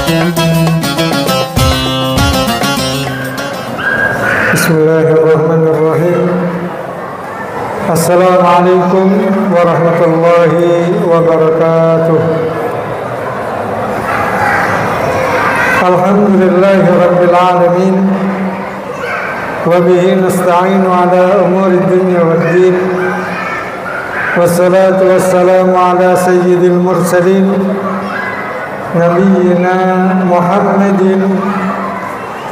Bismillahirrahmanirrahim. Assalamualaikum warahmatullahi wabarakatuh. Alhamdulillahi rabbil alamin. Wa bihi nasta'inu ala umuri dunya waddin. Wassalatu wassalamu ala sayyidil mursalin Nabiyyina Muhammadin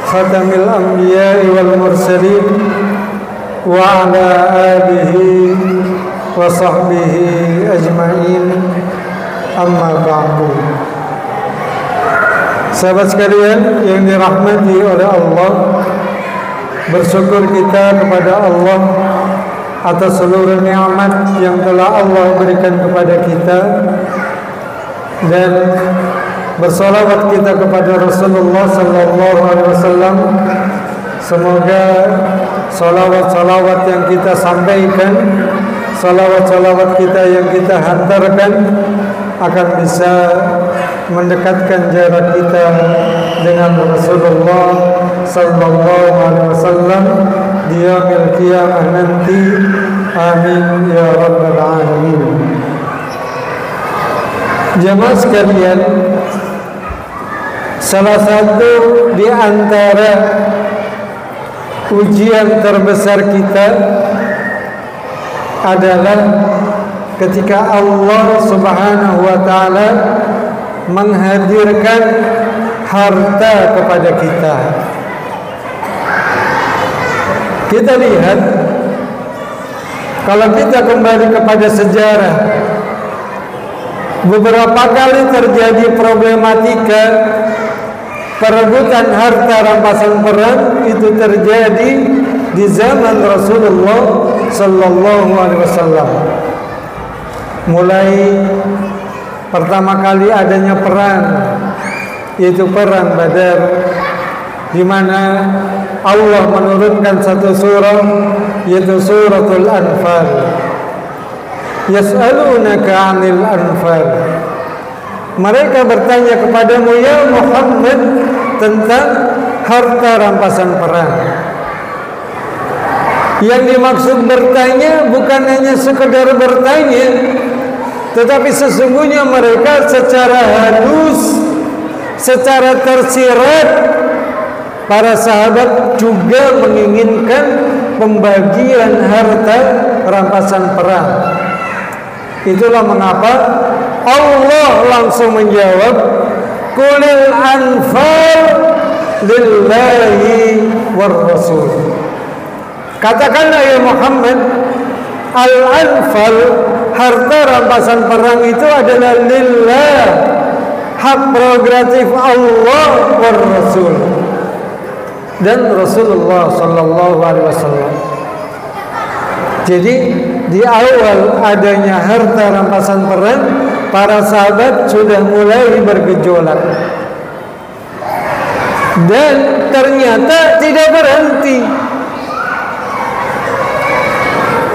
khatamil anbiya'i wal mursalin wa ala alihi wa sahbihi ajma'in, amma ba'du. Sahabat sekalian yang dirahmati oleh Allah, bersyukur kita kepada Allah atas seluruh nikmat yang telah Allah berikan kepada kita, dan bersolawat kita kepada Rasulullah sallallahu alaihi wasallam. Semoga solawat-solawat yang kita sampaikan, solawat-solawat kita yang kita hantarkan akan bisa mendekatkan jarak kita dengan Rasulullah sallallahu alaihi wasallam di yaumil qiyamah nanti. Amin ya rabbal alamin. Jemaah sekalian, salah satu di antara ujian terbesar kita adalah ketika Allah Subhanahu wa taala menghadirkan harta kepada kita. Kita lihat, kalau kita kembali kepada sejarah, beberapa kali terjadi problematika perebutan harta rampasan perang. Itu terjadi di zaman Rasulullah sallallahu alaihi wasallam. Mulai pertama kali adanya perang, yaitu perang Badar, di mana Allah menurunkan satu surah, yaitu suratul Anfal. Yas'alunaka 'anil anfal. Mereka bertanya kepadamu ya Muhammad tentang harta rampasan perang. Yang dimaksud bertanya bukan hanya sekedar bertanya, tetapi sesungguhnya mereka secara halus, secara tersirat, para sahabat juga menginginkan pembagian harta rampasan perang. Itulah mengapa Allah langsung menjawab, Qulil anfal lillahi war rasul. Katakanlah ya Muhammad, al-anfal, harta rampasan perang itu adalah lillah, hak prerogatif Allah war rasul dan Rasulullah sallallahu alaihi wasallam. Jadi di awal adanya harta rampasan perang, para sahabat sudah mulai bergejolak, dan ternyata tidak berhenti.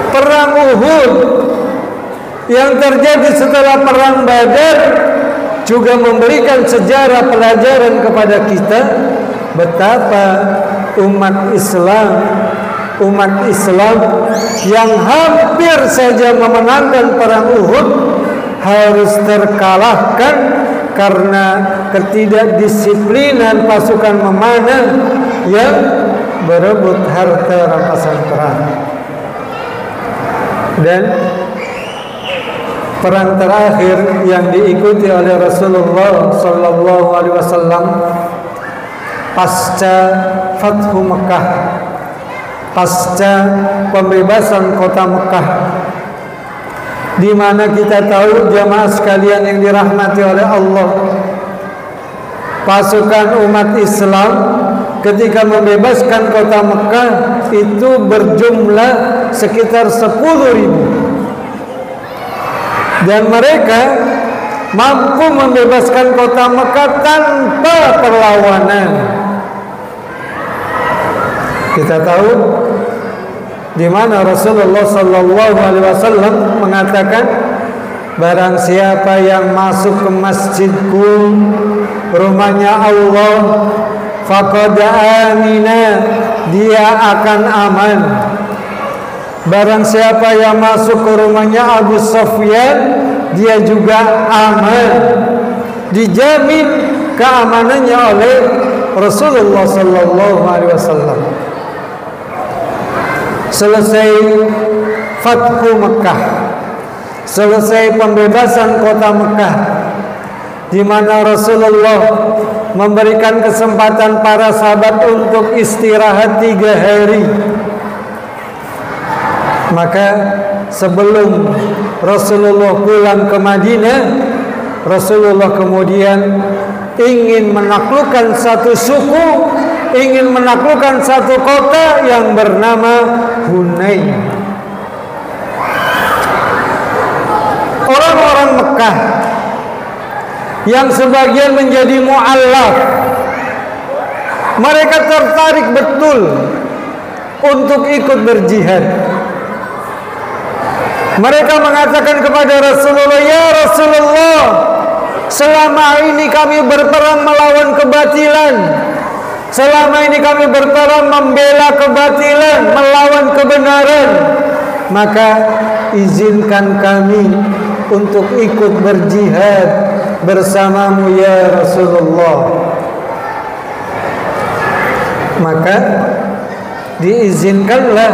Perang Uhud yang terjadi setelah perang Badar juga memberikan sejarah pelajaran kepada kita betapa umat Islam yang hampir saja memenangkan perang Uhud harus terkalahkan karena ketidakdisiplinan pasukan memanah yang berebut harta rampasan perang. Dan perang terakhir yang diikuti oleh Rasulullah sallallahu alaihi wasallam pasca Fathu Mekah, pasca pembebasan kota Mekah, di mana kita tahu jamaah sekalian yang dirahmati oleh Allah, pasukan umat Islam ketika membebaskan kota Mekah itu berjumlah sekitar 10.000, dan mereka mampu membebaskan kota Mekah tanpa perlawanan. Kita tahu di mana Rasulullah sallallahu alaihi wasallam mengatakan, barang siapa yang masuk ke masjidku rumahnya Allah, faqad amina, dia akan aman. Barang siapa yang masuk ke rumahnya Abu Sufyan, dia juga aman, dijamin keamanannya oleh Rasulullah sallallahu alaihi wasallam. Selesai Fathu Mekah, selesai pembebasan kota Mekah, di mana Rasulullah memberikan kesempatan para sahabat untuk istirahat 3 hari. Maka sebelum Rasulullah pulang ke Madinah, Rasulullah kemudian ingin menaklukkan satu suku, ingin menaklukkan satu kota yang bernama Hunain. Orang-orang Mekah yang sebagian menjadi mu'allaf, mereka tertarik betul untuk ikut berjihad. Mereka mengatakan kepada Rasulullah, "Ya Rasulullah, selama ini kami berperang melawan kebatilan. Selama ini kami berperang membela kebatilan, melawan kebenaran. Maka izinkan kami untuk ikut berjihad bersamamu ya Rasulullah." Maka diizinkanlah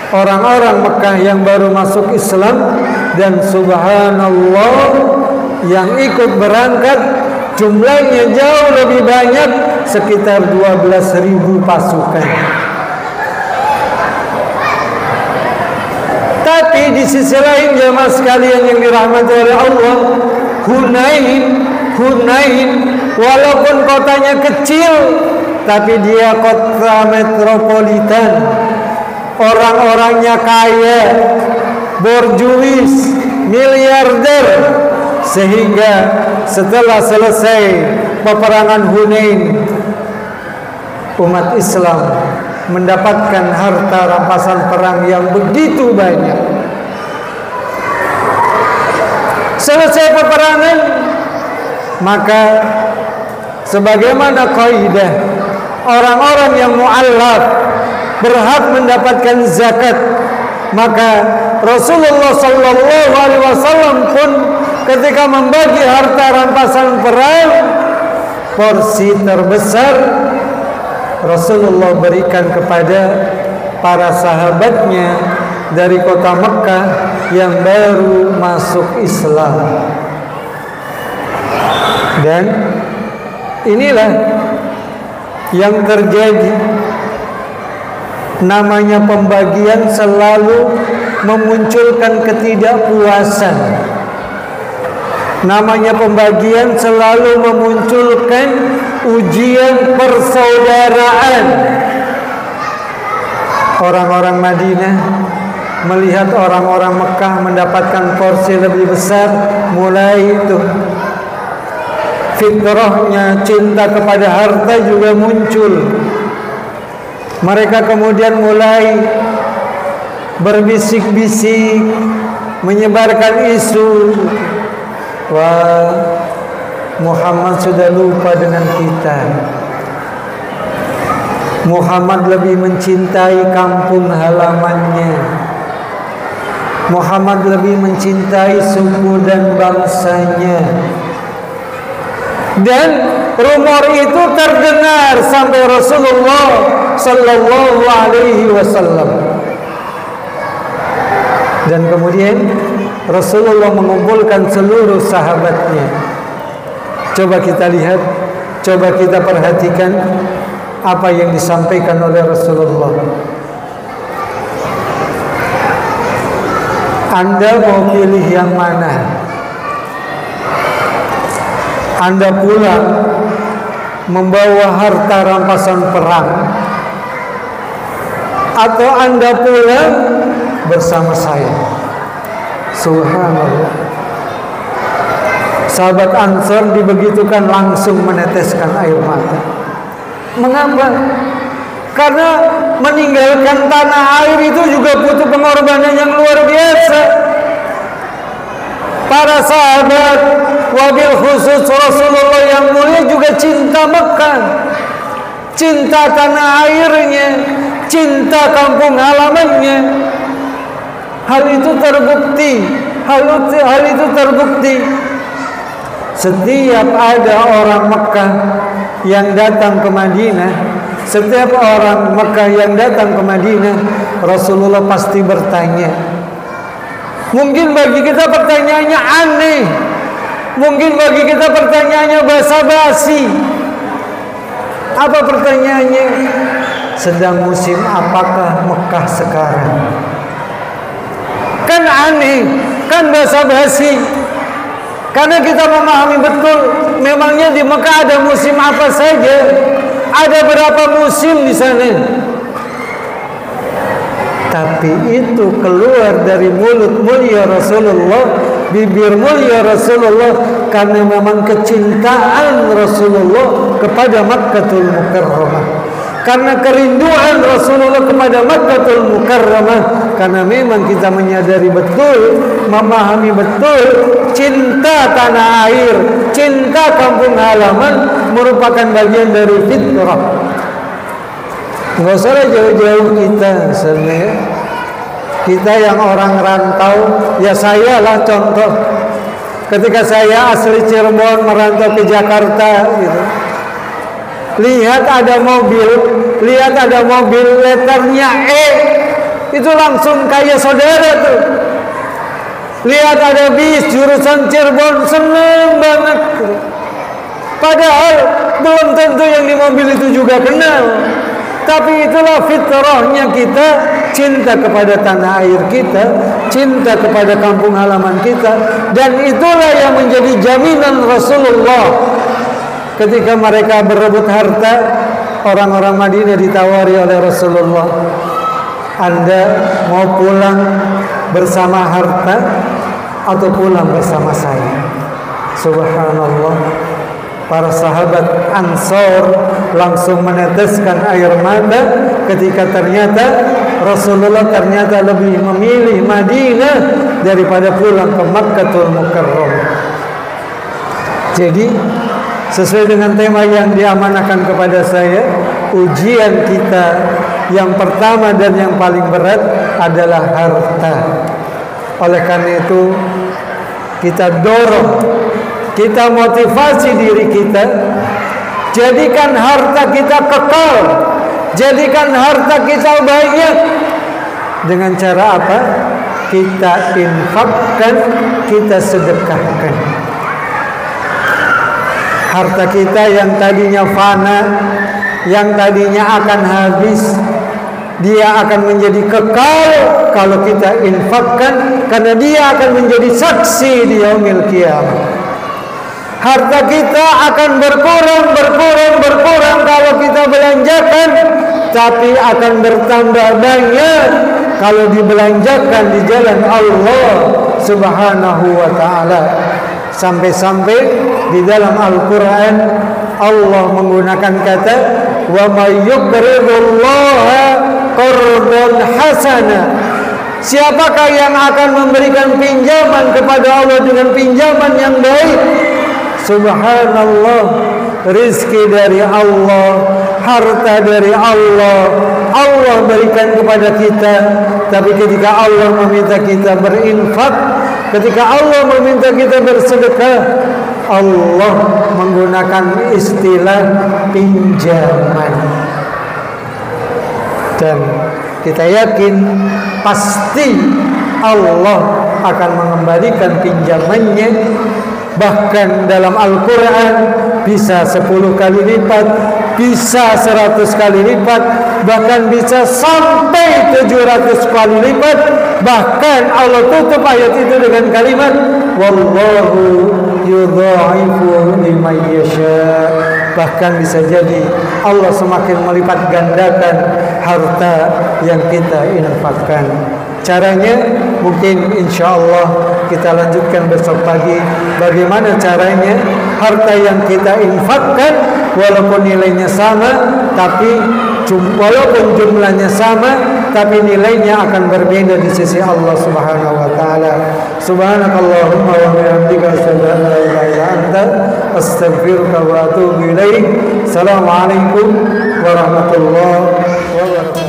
orang-orang Mekah yang baru masuk Islam, dan subhanallah yang ikut berangkat jumlahnya jauh lebih banyak, sekitar 12.000 pasukan. Tapi di sisi lain jemaah sekalian yang dirahmati oleh Allah, Hunain walaupun kotanya kecil, tapi dia kota metropolitan. Orang-orangnya kaya, borjuis, miliarder, sehingga setelah selesai peperangan Hunain, umat Islam mendapatkan harta rampasan perang yang begitu banyak. Selesai peperangan, maka sebagaimana kaidah orang-orang yang mu'allaf berhak mendapatkan zakat, maka Rasulullah sallallahu alaihi wasallam pun ketika membagi harta rampasan perang, porsi terbesar Rasulullah berikan kepada para sahabatnya dari kota Mekah yang baru masuk Islam. Dan inilah yang terjadi. Namanya pembagian selalu memunculkan ketidakpuasan. Namanya pembagian selalu memunculkan ujian persaudaraan. Orang-orang Madinah melihat orang-orang Mekah mendapatkan porsi lebih besar, mulai itu fitrahnya cinta kepada harta juga muncul. Mereka kemudian mulai berbisik-bisik, menyebarkan isu, wah, Muhammad sudah lupa dengan kita. Muhammad lebih mencintai kampung halamannya. Muhammad lebih mencintai suku dan bangsanya. Dan rumor itu terdengar sampai Rasulullah sallallahu alaihi wasallam. Dan kemudian Rasulullah mengumpulkan seluruh sahabatnya. Coba kita lihat, coba kita perhatikan apa yang disampaikan oleh Rasulullah. Anda mau pilih yang mana? Anda pulang membawa harta rampasan perang, atau Anda pulang bersama saya? Subhanallah. Sahabat Ansar dibegitukan langsung meneteskan air mata. Mengapa? Karena meninggalkan tanah air itu juga butuh pengorbanan yang luar biasa. Para sahabat wabil khusus Rasulullah yang mulia juga cinta Mekah, cinta tanah airnya, cinta kampung halamannya. Hal itu terbukti setiap ada orang Mekah yang datang ke Madinah, setiap orang Mekah yang datang ke Madinah, Rasulullah pasti bertanya. Mungkin bagi kita pertanyaannya aneh, mungkin bagi kita pertanyaannya basa-basi. Apa pertanyaannya? Sedang musim apakah Mekah sekarang? Kan aneh, kan basa-basi. Karena kita memahami betul, memangnya di Mekah ada musim apa saja? Ada berapa musim di sana? Tapi itu keluar dari mulut mulia Rasulullah, bibir mulia Rasulullah, karena memang kecintaan Rasulullah kepada Makkatul Mukarramah, karena kerinduan Rasulullah kepada Makkatul Mukarramah, karena memang kita menyadari betul, memahami betul, cinta tanah air, cinta kampung halaman merupakan bagian dari fitrah. Nggak usah jauh-jauh kita sebenarnya. Kita yang orang rantau, ya saya lah contoh. Ketika saya asli Cirebon merantau ke Jakarta gitu, lihat ada mobil letternya E, itu langsung kayak saudara tuh. Lihat ada bis jurusan Cirebon, seneng banget. Padahal belum tentu yang di mobil itu juga kenal. Tapi itulah fitrahnya kita, cinta kepada tanah air kita, cinta kepada kampung halaman kita. Dan itulah yang menjadi jaminan Rasulullah. Ketika mereka berebut harta, orang-orang Madinah ditawari oleh Rasulullah, Anda mau pulang bersama harta atau pulang bersama saya? Subhanallah. Para sahabat Ansor langsung meneteskan air mata ketika ternyata Rasulullah ternyata lebih memilih Madinah daripada pulang ke Makkatul Mukarramah. Jadi sesuai dengan tema yang diamanahkan kepada saya, ujian kita yang pertama dan yang paling berat adalah harta. Oleh karena itu kita dorong, kita motivasi diri kita, jadikan harta kita kekal, jadikan harta kita banyak. Dengan cara apa? Kita infakkan, kita sedekahkan. Harta kita yang tadinya fana, yang tadinya akan habis, dia akan menjadi kekal kalau kita infakkan, karena dia akan menjadi saksi di yaumil qiyamah. Harta kita akan berkurang kalau kita belanjakan, tapi akan bertambah banyak kalau dibelanjakan di jalan Allah Subhanahu wa ta'ala. Sampai-sampai di dalam Al-Quran Allah menggunakan kata wa may yuqridullaha qardan hasana. Siapakah yang akan memberikan pinjaman kepada Allah dengan pinjaman yang baik? Subhanallah, rizki dari Allah, harta dari Allah, Allah berikan kepada kita. Tapi ketika Allah meminta kita berinfak, ketika Allah meminta kita bersedekah, Allah menggunakan istilah pinjaman. Dan kita yakin pasti Allah akan mengembalikan pinjamannya. Bahkan dalam Al-Quran bisa 10 kali lipat, bisa 100 kali lipat, bahkan bisa sampai 700 kali lipat. Bahkan Allah tutup ayat itu dengan kalimat wallahu yudha'ifu liman yasha. Bahkan bisa jadi Allah semakin melipat gandakan harta yang kita infakkan. Caranya mungkin insya Allah kita lanjutkan besok pagi. Bagaimana caranya harta yang kita infakkan walaupun nilainya sama, tapi walaupun jumlahnya sama, tapi nilainya akan berbeda di sisi Allah Subhanahu wa taala. Subhanakallahumma wa bihamdika asyhadu an la ilaha illa anta astaghfiruka wa atubu ilaik. Assalamualaikum warahmatullahi wabarakatuh.